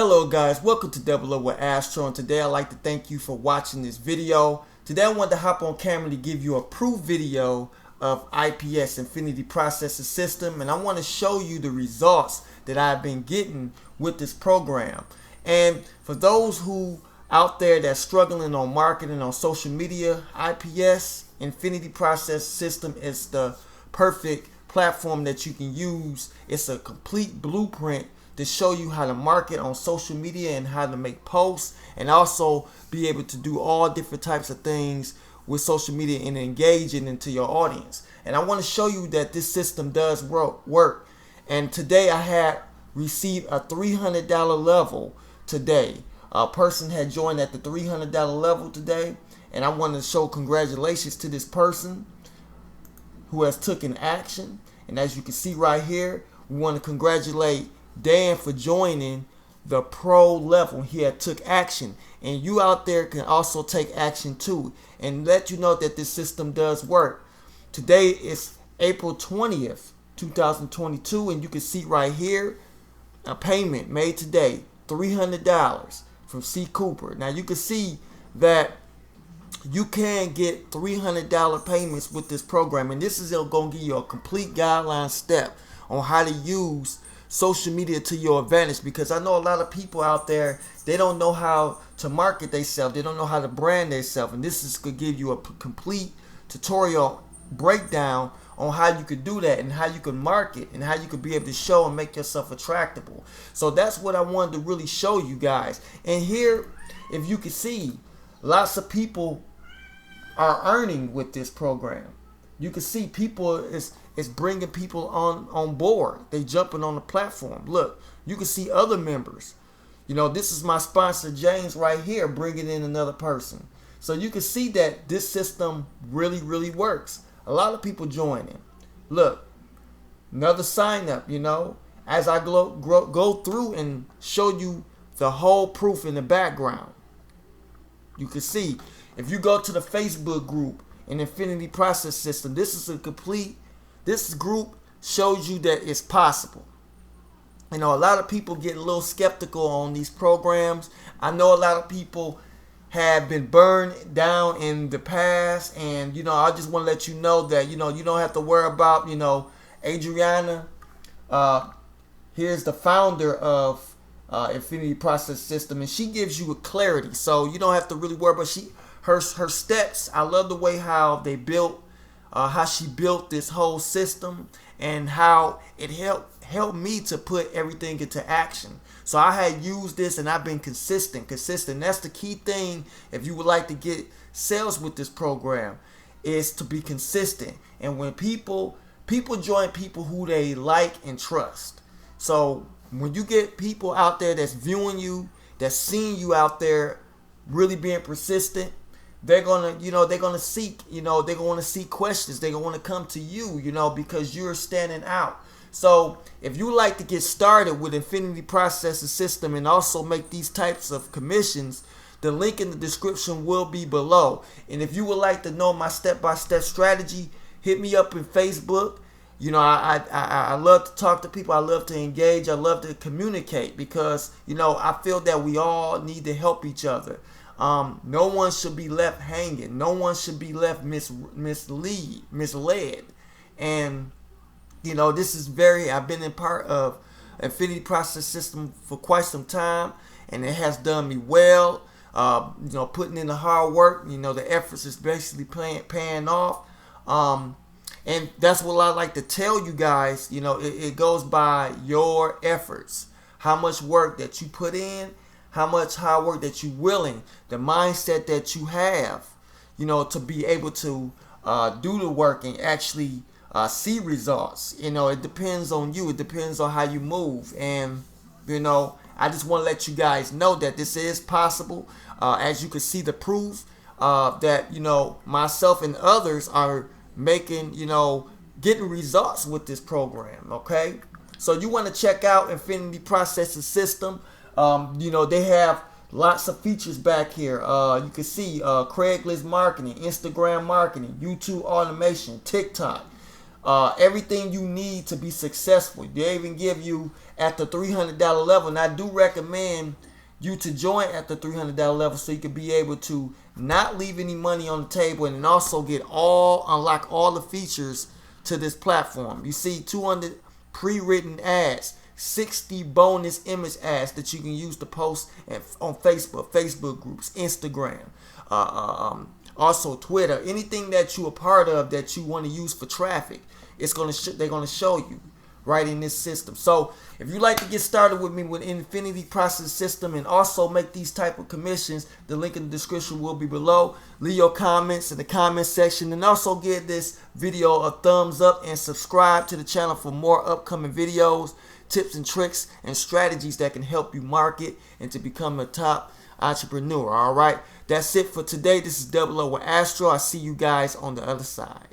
Hello guys, welcome to Double Up with 𝗖cie, and today I'd like to thank you for watching this video. Today I wanted to hop on camera to give you a proof video of IPS, Infinity Processing System, and I want to show you the results that I've been getting with this program. And for those who out there that's struggling on marketing on social media, IPS, Infinity Processing System is the perfect platform that you can use. It's a complete blueprint to show you how to market on social media and how to make posts, and also be able to do all different types of things with social media and engage it into your audience. And I want to show you that this system does work. And today I had received a $300 level today. A person had joined at the $300 level today, and I want to show congratulations to this person who has taken action. And as you can see right here, we want to congratulate Dan for joining the pro level. He had took action, and you out there can also take action too, and let you know that this system does work. Today is April 20th 2022, and you can see right here a payment made today, $300 from 𝗖cie. Now you can see that you can get $300 payments with this program, and this is going to give you a complete guideline step on how to use social media to your advantage, because I know a lot of people out there, they don't know how to market themselves, they don't know how to brand themselves, and this is going to give you a complete tutorial breakdown on how you could do that and how you can market and how you could be able to show and make yourself attractable. So that's what I wanted to really show you guys. And here, if you can see, lots of people are earning with this program. You can see people is bringing people on board. They jumping on the platform. Look, you can see other members. You know, this is my sponsor James right here, bringing in another person. So you can see that this system really works. A lot of people joining. Look, another sign up. You know, as I go through and show you the whole proof in the background, you can see if you go to the Facebook group in Infinity Process System, this group shows you that it's possible. You know, a lot of people get a little skeptical on these programs. I know a lot of people have been burned down in the past, and you know, I just want to let you know that you don't have to worry about, Adriana. Here's the founder of Infinity Process System, and she gives you a clarity, so you don't have to really worry about her steps. I love the way how they built, how she built this whole system, and how it helped me to put everything into action. So I had used this, and I've been consistent. That's the key thing. If you would like to get sales with this program, is to be consistent. And when people join people who they like and trust. So when you get people out there that's viewing you, that's seeing you out there really being persistent, they're gonna seek, they're gonna want to seek questions. They're gonna want to come to you, because you're standing out. So if you like to get started with Infinity Processing System and also make these types of commissions, the link in the description will be below. And if you would like to know my step-by-step strategy, hit me up in Facebook. I love to talk to people. I love to engage. I love to communicate, because I feel that we all need to help each other. No one should be left hanging. No one should be left misled. And this is I've been in part of Infinity Process System for quite some time, and it has done me well. Putting in the hard work, the efforts is basically paying off. And that's what I like to tell you guys. It goes by your efforts, how much work that you put in, how much hard work that you're willing, the mindset that you have, to be able to do the work and actually see results. It depends on you. It depends on how you move. And I just want to let you guys know that this is possible. As you can see the proof that myself and others are making, getting results with this program. Okay, so you want to check out Infinity Processing System. They have lots of features back here. You can see Craigslist marketing, Instagram marketing, YouTube automation, TikTok, everything you need to be successful. They even give you at the $300 level, and I do recommend you to join at the $300 level so you can be able to not leave any money on the table and also unlock all the features to this platform. You see 200 pre-written ads, 60 bonus image ads that you can use to post on Facebook groups, Instagram, also Twitter, anything that you're a part of that you want to use for traffic. They're gonna show you right in this system. So if you like to get started with me with Infinity Process System and also make these type of commissions, the link in the description will be below. Leave your comments in the comment section, and also give this video a thumbs up and subscribe to the channel for more upcoming videos, tips and tricks and strategies that can help you market and to become a top entrepreneur. All right, that's it for today. This is 𝗖адцः with Astro. I see you guys on the other side.